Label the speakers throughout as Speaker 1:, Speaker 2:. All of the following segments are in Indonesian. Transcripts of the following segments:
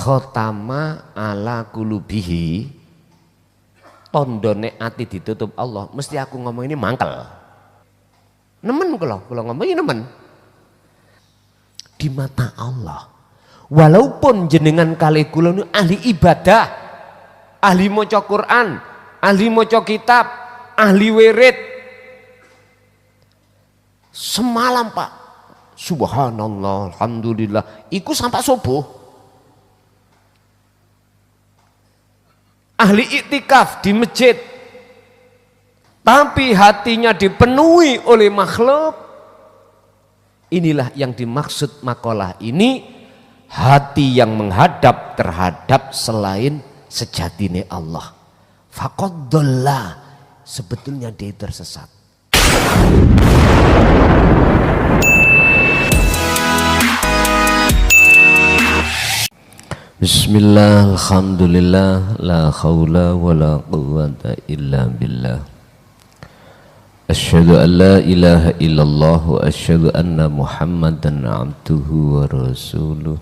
Speaker 1: khotama ala kulubihi, tondone ati ditutup Allah, mesti aku ngomong ini mangkel. Nemen kalau ngomong ini nemen. Di mata Allah, walaupun jenengan kali kula nu ahli ibadah, ahli maca Quran, ahli maca kitab, ahli wirid, semalam Pak, subhanallah, alhamdulillah, iku sampai subuh. Ahli iktikaf di masjid, tapi hatinya dipenuhi oleh makhluk. Inilah yang dimaksud makalah ini, hati yang menghadap terhadap selain sejatine Allah. Faqad dhalla, sebetulnya dia tersesat. Bismillah, alhamdulillah, la khawla wa la quwwata illa billah. Asyhadu an la ilaha illallah wa asyhadu anna Muhammadan abduhu wa rasuluh.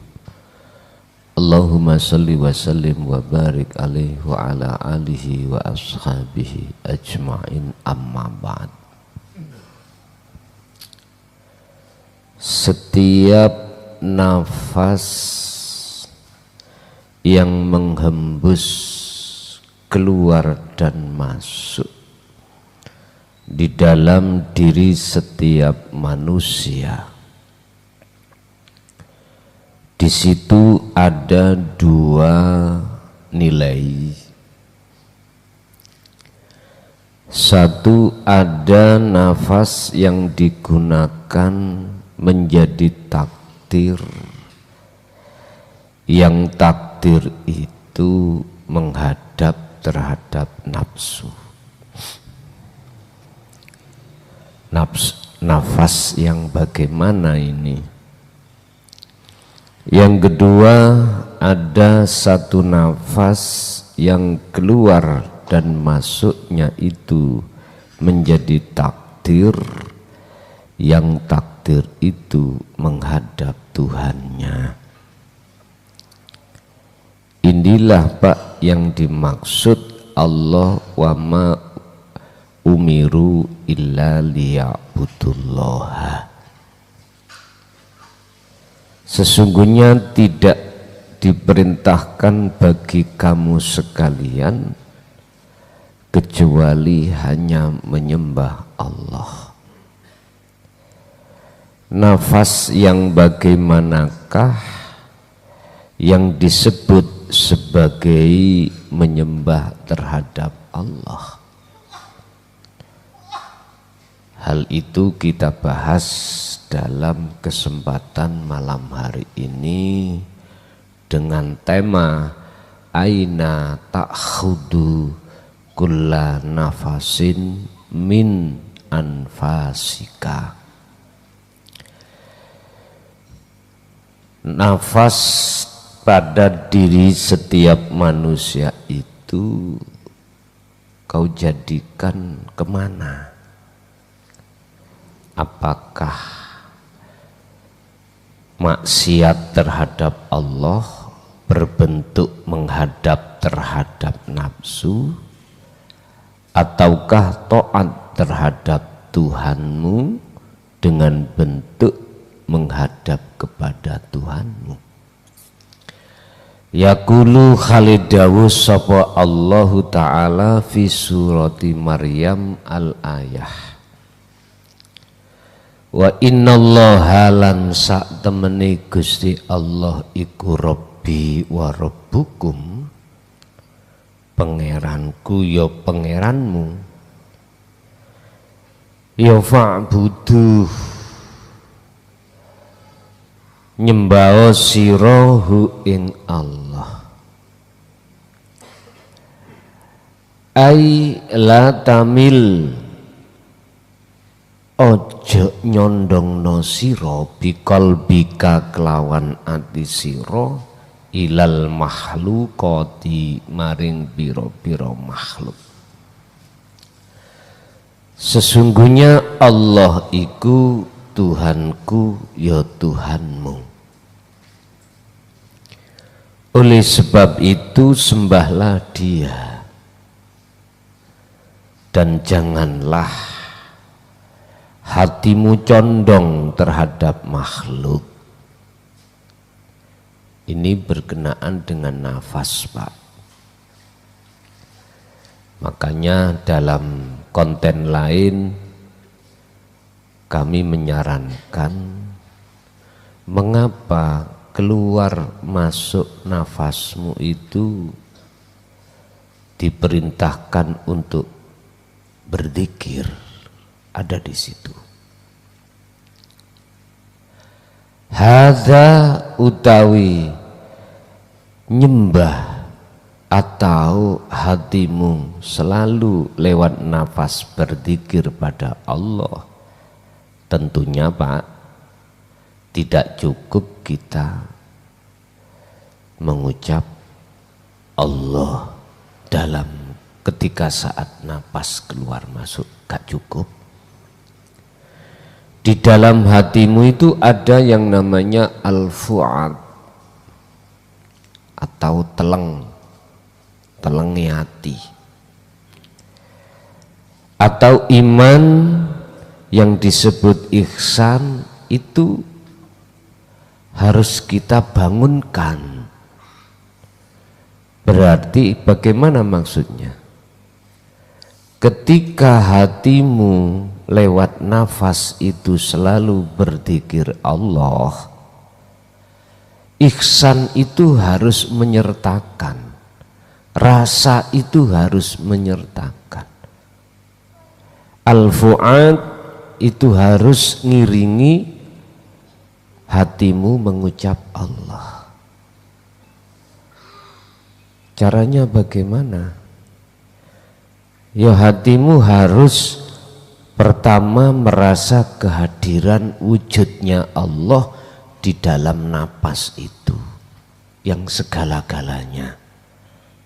Speaker 1: Allahumma salli wa sallim wa barik alaihi wa ala alihi wa ashabihi ajma'in, amma ba'd. Setiap nafas yang menghembus keluar dan masuk di dalam diri setiap manusia, di situ ada dua nilai. Satu, ada nafas yang digunakan menjadi takdir, yang takdir itu menghadap terhadap nafsu. Nafas yang bagaimana ini? Yang kedua, ada satu nafas yang keluar dan masuknya itu menjadi takdir, yang takdir itu menghadap Tuhannya. Inilah Pak yang dimaksud Allah wa ma umiru illa liya'budullaha. Sesungguhnya tidak diperintahkan bagi kamu sekalian kecuali hanya menyembah Allah. Nafas yang bagaimanakah yang disebut sebagai menyembah terhadap Allah? Hal itu kita bahas dalam kesempatan malam hari ini dengan tema aina ta'khudu kulla nafasin min anfasika. Nafas pada diri setiap manusia itu kau jadikan kemana? Apakah maksiat terhadap Allah berbentuk menghadap terhadap nafsu, ataukah taat terhadap Tuhanmu dengan bentuk menghadap kepada Tuhanmu? Yaqulu khalidawu sapa Allahu Ta'ala fi surati Maryam al-ayah. Wa innallaha lan sak temene Gusti Allah iku Rabbi wa Rabbukum, pangeranku ya pangeranmu, ya fa'budu nyembah sirahu ing Allah. Ai la tamil, ojo nyondongno sira biqalbika kelawan ati sira ilal makhluqati maring pira-pira makhluk. Sesungguhnya Allah iku Tuhanku ya Tuhanmu. Oleh sebab itu sembahlah Dia dan janganlah hatimu condong terhadap makhluk. Ini berkenaan dengan nafas, Pak. Makanya dalam konten lain kami menyarankan mengapa keluar masuk nafasmu itu diperintahkan untuk berzikir, ada di situ. Hadza utawi nyembah atau hatimu selalu lewat nafas berzikir pada Allah. Tentunya Pak, tidak cukup kita mengucap Allah dalam ketika saat nafas keluar masuk, gak cukup. Di dalam hatimu itu ada yang namanya al-fu'ad atau telengi hati, atau iman yang disebut ihsan itu harus kita bangunkan. Berarti bagaimana maksudnya? Ketika hatimu lewat nafas itu selalu berzikir Allah, ihsan itu harus menyertakan, rasa itu harus menyertakan, al-fu'ad itu harus ngiringi hatimu mengucap Allah. Caranya bagaimana? Ya hatimu harus pertama merasa kehadiran wujudnya Allah di dalam napas itu, yang segala-galanya,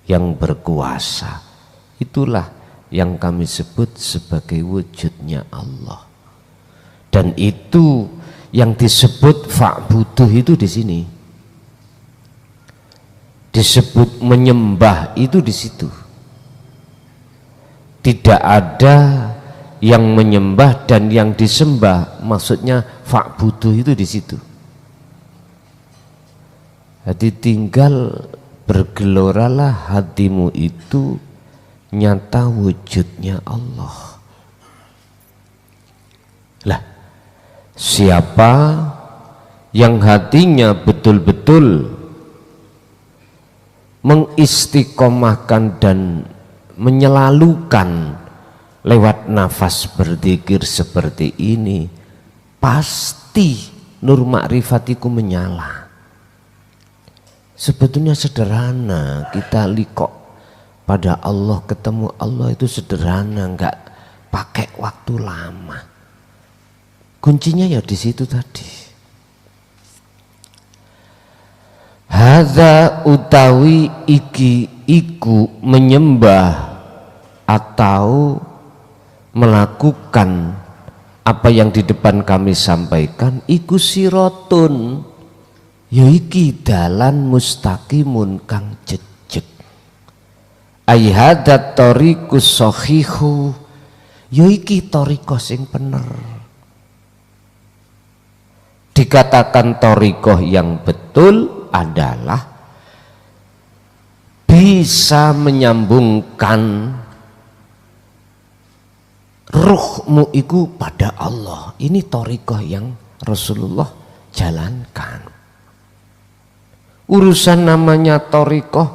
Speaker 1: yang berkuasa. Itulah yang kami sebut sebagai wujudnya Allah. Dan itu yang disebut fa'buduh itu di sini. Disebut menyembah itu di situ. Tidak ada yang menyembah dan yang disembah, maksudnya fa'buduh itu di situ. Jadi tinggal bergeloralah hatimu itu nyata wujudnya Allah. Lah, siapa yang hatinya betul-betul mengistiqomahkan dan menyelalukan lewat nafas berzikir seperti ini, pasti nur ma'rifatiku menyala. Sebetulnya sederhana, kita liqo pada Allah, ketemu Allah itu sederhana, enggak pakai waktu lama. Kuncinya ya di situ tadi. Hadza utawi iki iku menyembah atau melakukan apa yang di depan kami sampaikan, iku sirotun, ya iki dalan mustaqimun kang jejeg. Ai hadat tariqus sahihu, ya iki thariqah sing bener. Dikatakan thariqah yang betul adalah bisa menyambungkan ruhmu itu pada Allah. Ini thariqah yang Rasulullah jalankan. Urusan namanya thariqah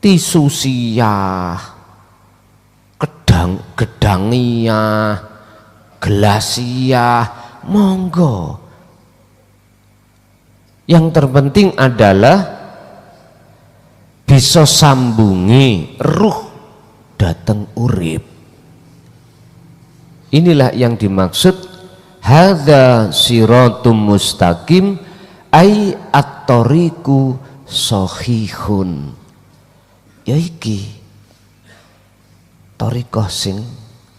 Speaker 1: tisusiyah, gedangiyah, gelasiyah, monggo. Yang terpenting adalah bisa sambungi ruh datang urip. Inilah yang dimaksud hadza siratum mustaqim ai at-tariqu sahihun. Ya iki thariqah sing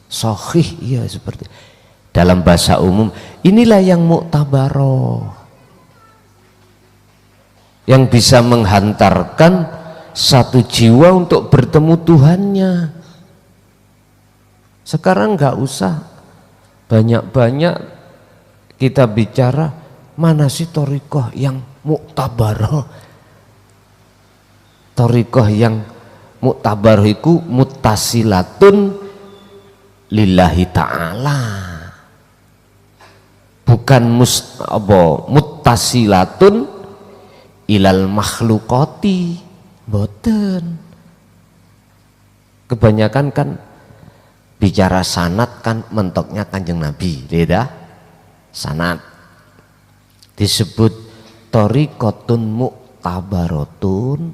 Speaker 1: sahih, ya seperti dalam bahasa umum inilah yang muktabaroh. yang bisa menghantarkan satu jiwa untuk bertemu Tuhannya. Sekarang nggak usah banyak-banyak kita bicara mana sih thariqah yang muktabaroh. Thariqah yang muktabaroh iku muttasilatun lillahi ta'ala, bukan muttasilatun ilal makhlukoti. Boten. Kebanyakan kan bicara sanad kan mentoknya Kanjeng Nabi, beda sanad. Disebut thariqatun muktabaratun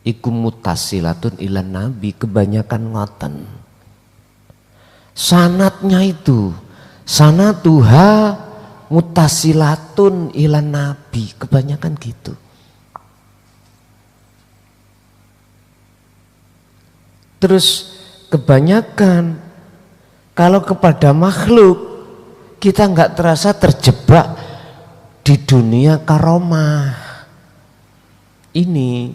Speaker 1: iku muttasilatun ilan Nabi, kebanyakan ngoten. Sanadnya itu sanaduha muttasilatun ilan Nabi, kebanyakan gitu. Terus kebanyakan kalau kepada makhluk kita nggak terasa terjebak di dunia karomah. Ini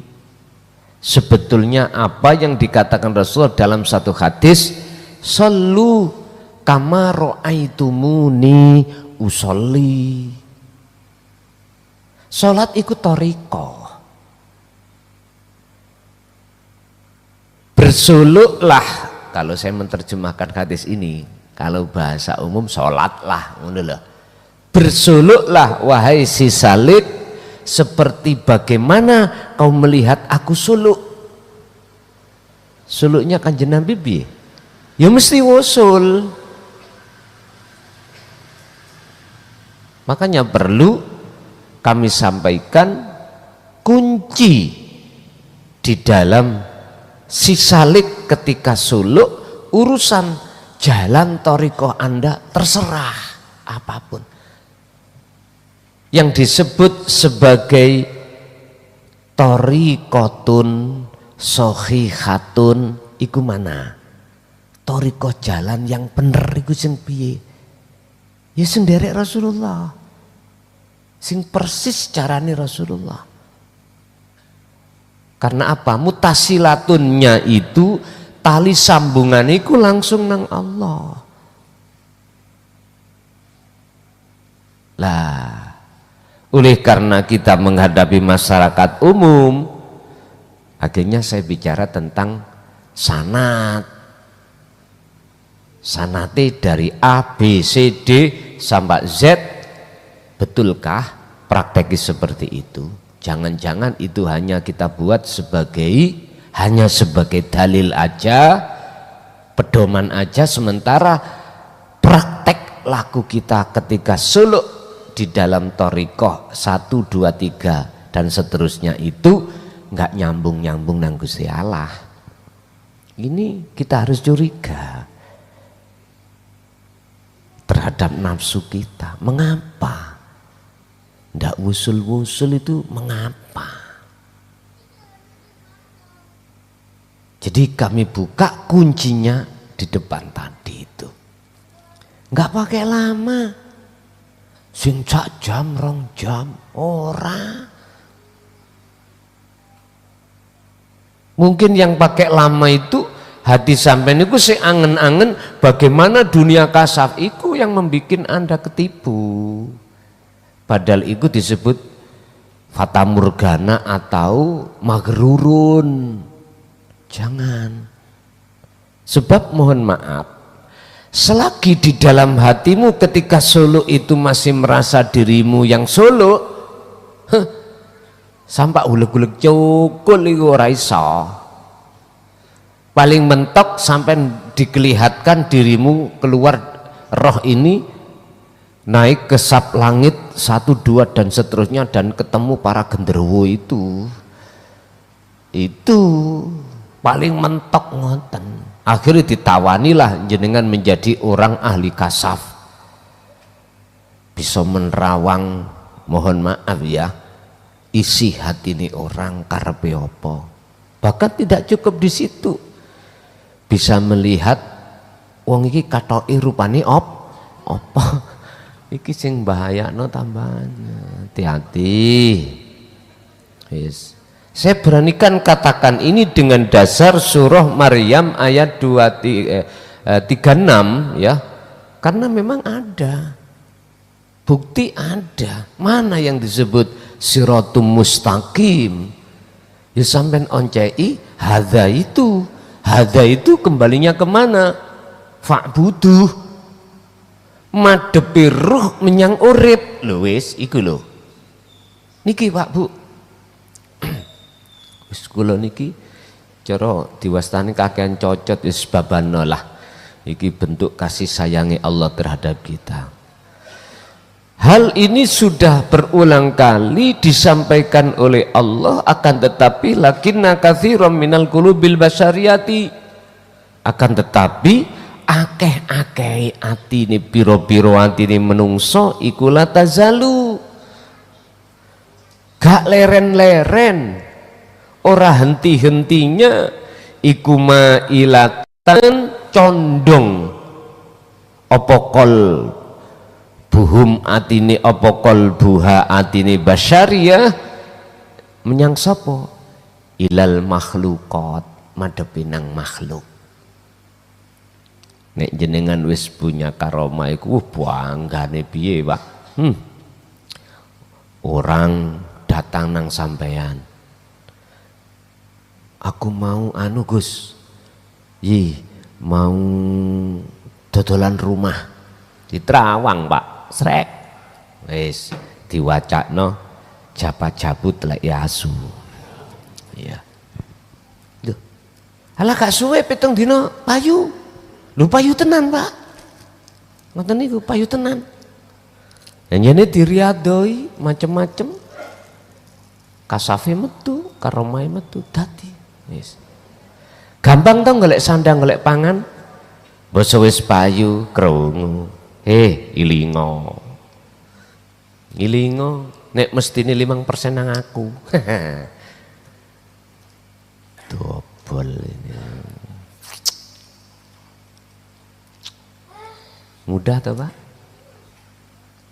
Speaker 1: sebetulnya apa yang dikatakan Rasulullah dalam satu hadis, sallu kama ra'aitumuni usolli. Salat ikut thariqah. Bersuluklah, kalau saya menerjemahkan hadis ini, kalau bahasa umum sholatlah, bersuluklah wahai si salik seperti bagaimana kau melihat aku suluk. Suluknya Kanjeng Nabi piye? Ya mesti wusul. Makanya perlu kami sampaikan kunci di dalam si salik ketika suluk, urusan jalan thariqah Anda terserah apapun. Yang disebut sebagai thariqatun shahihatun iku mana? Thariqah jalan yang bener iku sing piye? Ya sendiri Rasulullah. Sing persis carane Rasulullah. Karena apa? Mutasilatunnya itu tali sambungan itu langsung nang Allah. Lah, oleh karena kita menghadapi masyarakat umum, akhirnya saya bicara tentang sanad. Sanate dari A, B, C, D sampai Z, betulkah prakteknya seperti itu? Jangan-jangan itu hanya kita buat sebagai dalil aja, pedoman aja, sementara praktek laku kita ketika suluk di dalam thariqah 1, 2, 3 dan seterusnya itu nggak nyambung-nyambung nang Gusti Allah. Ini kita harus curiga terhadap nafsu kita. Mengapa? Ndak wusul-wusul itu mengapa? Jadi kami buka kuncinya di depan tadi itu. Nggak pakai lama. Sing sak jam, 2 jam, ora. Mungkin yang pakai lama itu hati sampean niku sing angen-angen bagaimana dunia kasaf iku yang membuat Anda ketipu. Padahal itu disebut fatamurgana atau magrurun. Jangan. Sebab mohon maaf, selagi di dalam hatimu ketika suluk itu masih merasa dirimu yang suluk, sampai uleg-uleg cukul itu ora iso. Paling mentok sampai dikelihatkan dirimu keluar roh ini naik ke sab langit 1, 2 dan seterusnya dan ketemu para genderuwo itu paling mentok ngoten. Akhirnya ditawanilah jenengan menjadi orang ahli kasaf, bisa menerawang, mohon maaf ya, isi hati ini orang karepe apa. Bahkan tidak cukup di situ, bisa melihat wong iki katoki rupane apa. Iki sing bahaya no tambahan, hati-hati. Yes. Saya beranikan katakan ini dengan dasar surah Maryam ayat 36 ya, karena memang ada bukti, ada. Mana yang disebut siratum mustaqim? Ya sampean oncei hadza itu kembalinya kemana? Fa'buduh, madepi ruh menyang urip lho, wis iku lho niki Pak Bu. Wis kula niki cara diwastani kakean cocot wis babana lah. Iki bentuk kasih sayangi Allah terhadap kita. Hal ini sudah berulang kali disampaikan oleh Allah, akan tetapi lakinna katsiran minal qulubil basyariyati, akan tetapi akeh-akeh atine biro-biro atine menungso iku la tazalu, gak leren-leren, ora henti-hentinya iku mailatan condong apa kol buhum atine apa kol buha atine basyariyah menyang sapa ilal makhluqat, madhepi nang makhluk. Nek jenengan wis punya karomah iku banggane piye Pak? Orang datang nang sampean, aku mau anu Gus, mau dodolan rumah di Terawang Pak, srek wis diwacakno japat-jabut lek asu. Iya. Lho. Alah gak suwe 7 dina payu. Lho payu tenan Pak. Ngoten niku payu tenan. Yanjene diriadoi macem-macem. Kasafe metu, karomai metu dadi. Wis. Gampang tau golek sandang, golek pangan. Basa wis payu krungu. Ilingo. Ilingo nek mestine 5% nang aku. Dobol ini. Mudah toh Pak?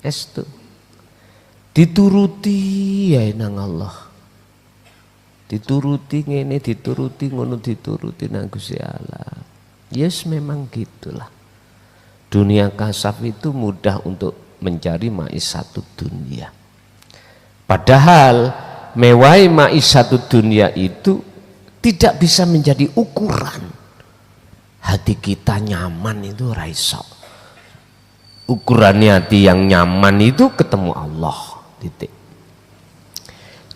Speaker 1: Estu. Dituruti ya nang Allah. Dituruti ngene, dituruti ngono, dituruti nang Gusti Allah. Yes, memang gitulah. Dunia kasaf itu mudah untuk mencari maisatud dunia. Padahal mewai maisatud dunia itu tidak bisa menjadi ukuran. Hati kita nyaman itu raiso. Ukurannya hati yang nyaman itu ketemu Allah. Titik.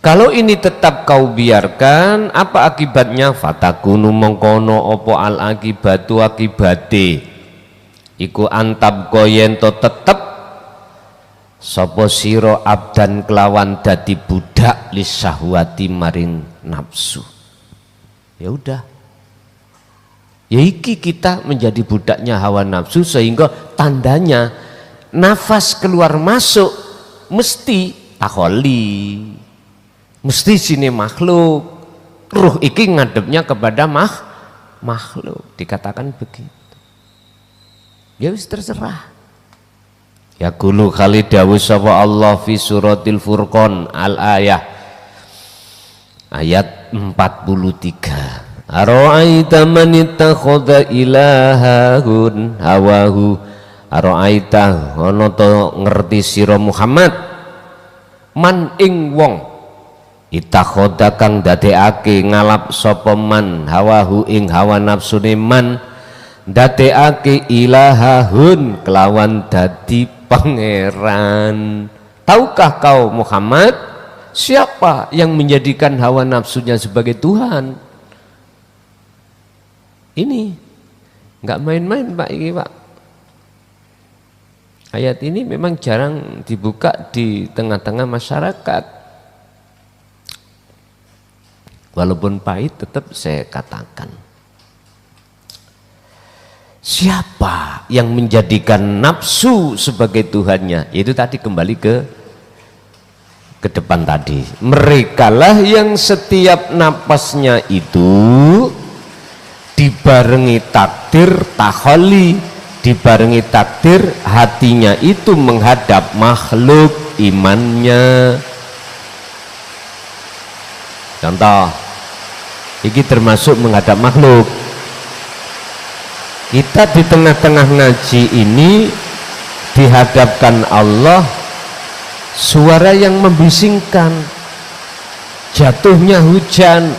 Speaker 1: Kalau ini tetap kau biarkan, apa akibatnya? Fatakunu mengkono opo al akibatu akibate iku antab koyento tetep sopo siro abdan kelawan dadi budak lisahwati maring nafsu. Ya udah, ya iki kita menjadi budaknya hawa nafsu, sehingga tandanya nafas keluar masuk mesti takholi, mesti sini makhluk, ruh iki ngadepnya kepada makhluk, dikatakan begitu. Ya wis terserah. Ya kulu kali dawuh sapa Allah fi suratil Furqan al ayah ayat 43. Ara'aita man ittakhadha ilahahun hawahu. Ara'aita ana to ngerti sira Muhammad man ing wong ittakhadha kang dadekake ngalap sapa man hawahu ing hawa nafsune man, dadekake ilahahun kelawan dadi pangeran. Tahukah kau Muhammad siapa yang menjadikan hawa nafsunya sebagai Tuhan? Ini nggak main-main Pak, ini Pak. Ayat ini memang jarang dibuka di tengah-tengah masyarakat. Walaupun pahit tetap saya katakan. Siapa yang menjadikan nafsu sebagai Tuhannya? Itu tadi kembali ke depan tadi. Merekalah yang setiap napasnya itu dibarengi takdir takholi, dibarengi takdir hatinya itu menghadap makhluk, imannya Contoh, ini termasuk menghadap makhluk. Kita di tengah-tengah ngaji ini dihadapkan Allah, suara yang membisingkan, jatuhnya hujan,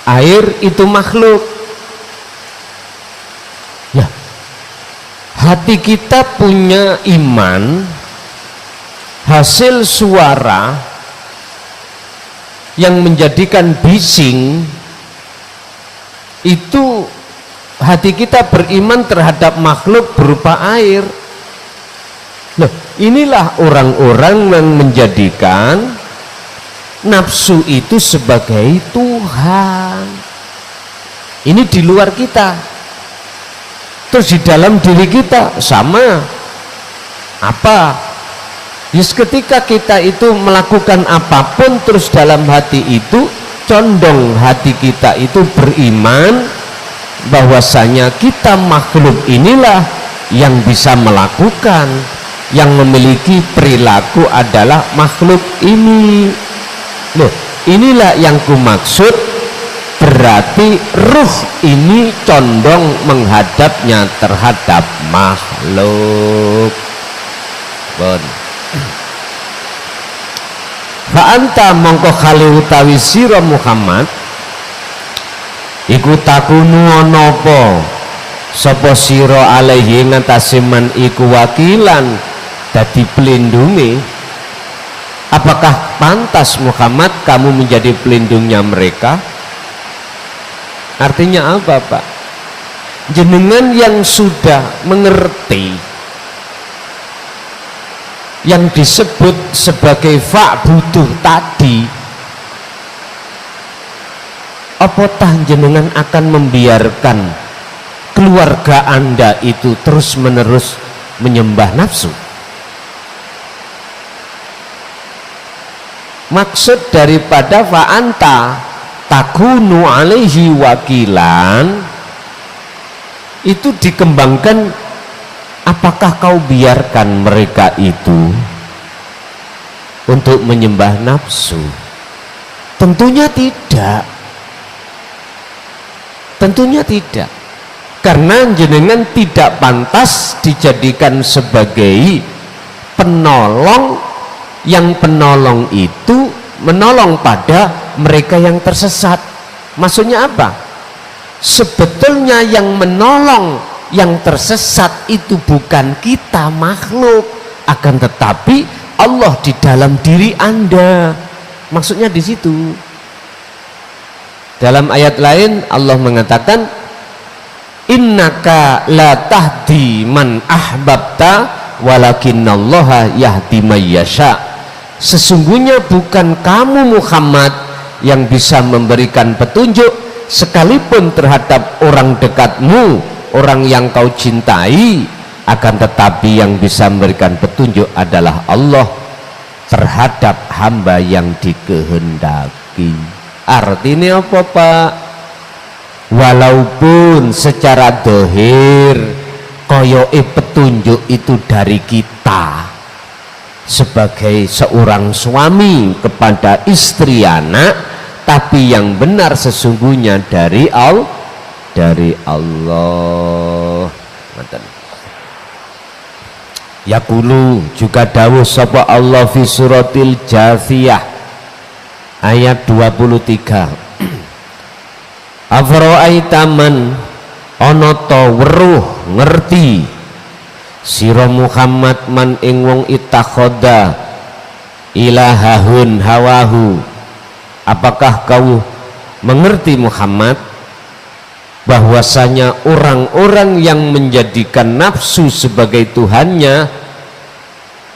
Speaker 1: air itu makhluk. Ya, hati kita punya iman, hasil suara yang menjadikan bising itu, hati kita beriman terhadap makhluk berupa air. Nah, inilah orang-orang yang menjadikan nafsu itu sebagai Tuhan. Ini di luar kita. Terus di dalam diri kita sama. Apa? Yes, ketika kita itu melakukan apapun, terus dalam hati itu condong hati kita itu beriman bahwasanya kita makhluk inilah yang bisa melakukan, yang memiliki perilaku adalah makhluk ini. Loh, inilah yang kumaksud, berarti ruh ini condong menghadapnya terhadap makhluk. Bon. Fa'anta mongko khali utawi sira Muhammad iku takunu ana apa sapa sira alaihi ngatasi man iku wakilan dadi pelindunge. Apakah pantas Muhammad kamu menjadi pelindungnya mereka? Artinya apa, Pak? Jenengan yang sudah mengerti yang disebut sebagai fa'buduh tadi, apakah jenengan akan membiarkan keluarga Anda itu terus menerus menyembah nafsu? Maksud daripada fa'anta takunu alaihi wakilan itu dikembangkan, apakah kau biarkan mereka itu untuk menyembah nafsu? Tentunya tidak. Tentunya tidak. Karena jenengan tidak pantas dijadikan sebagai penolong, yang penolong itu menolong pada mereka yang tersesat. Maksudnya apa? Sebetulnya yang menolong yang tersesat itu bukan kita makhluk, akan tetapi Allah di dalam diri Anda. Maksudnya di situ. Dalam ayat lain Allah mengatakan, innaka la tahdi man ahbabta walakinallaha yahdi may yasha. Sesungguhnya bukan kamu Muhammad yang bisa memberikan petunjuk sekalipun terhadap orang dekatmu, orang yang kau cintai, akan tetapi yang bisa memberikan petunjuk adalah Allah terhadap hamba yang dikehendaki. Artinya apa, Pak? Walaupun secara dohir koyoke petunjuk itu dari kita sebagai seorang suami kepada istri anak, tapi yang benar sesungguhnya dari Allah. Yaqulu juga dawuh sapa Allah fi suratil Jathiyah ayat 23. Afra'aita man ana ta weruh ngerti sira Muhammad man ing wong ittakhadha ilahahun hawahu. Apakah kau mengerti Muhammad bahwasanya orang-orang yang menjadikan nafsu sebagai Tuhannya,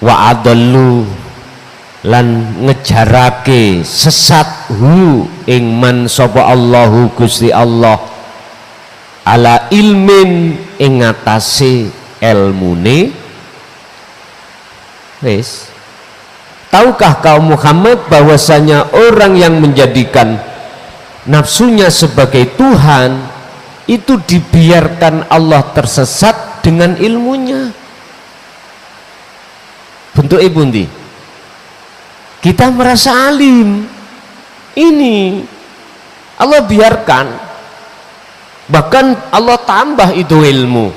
Speaker 1: wa adallu lan ngejarake sesat hu ing man sapa Allahu Gusti Allah ala ilmin ing atase ilmune. Wis, tahukah kaum Muhammad bahwasanya orang yang menjadikan nafsunya sebagai Tuhan itu dibiarkan Allah tersesat dengan ilmunya? Bentuk ibundi kita merasa alim, Ini Allah biarkan, bahkan Allah tambah itu ilmu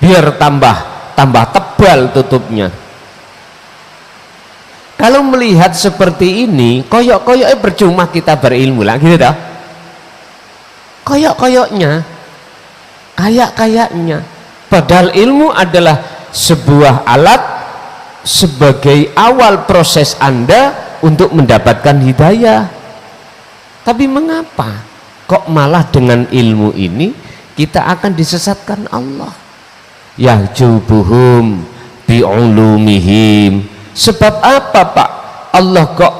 Speaker 1: biar tambah tebal tutupnya. Kalau melihat seperti ini, koyok-koyoknya percuma kita berilmu lah, gitu dah. Koyok-koyoknya, kayak-kayaknya. Padahal ilmu adalah sebuah alat sebagai awal proses Anda untuk mendapatkan hidayah. Tapi mengapa kok malah dengan ilmu ini kita akan disesatkan Allah? Yahjubuhum bi'ulumihim. Sebab apa Pak? Allah kok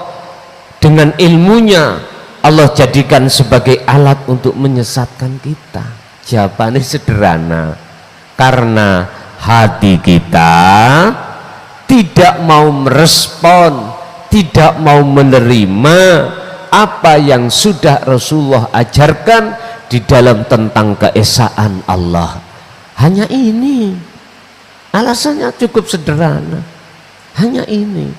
Speaker 1: dengan ilmunya Allah jadikan sebagai alat untuk menyesatkan kita? Jawabannya sederhana, karena hati kita tidak mau merespon, tidak mau menerima apa yang sudah Rasulullah ajarkan di dalam tentang keesaan Allah. Hanya ini alasannya, cukup sederhana, hanya ini.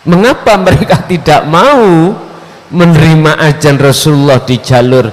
Speaker 1: Mengapa mereka tidak mau menerima ajaran Rasulullah di jalur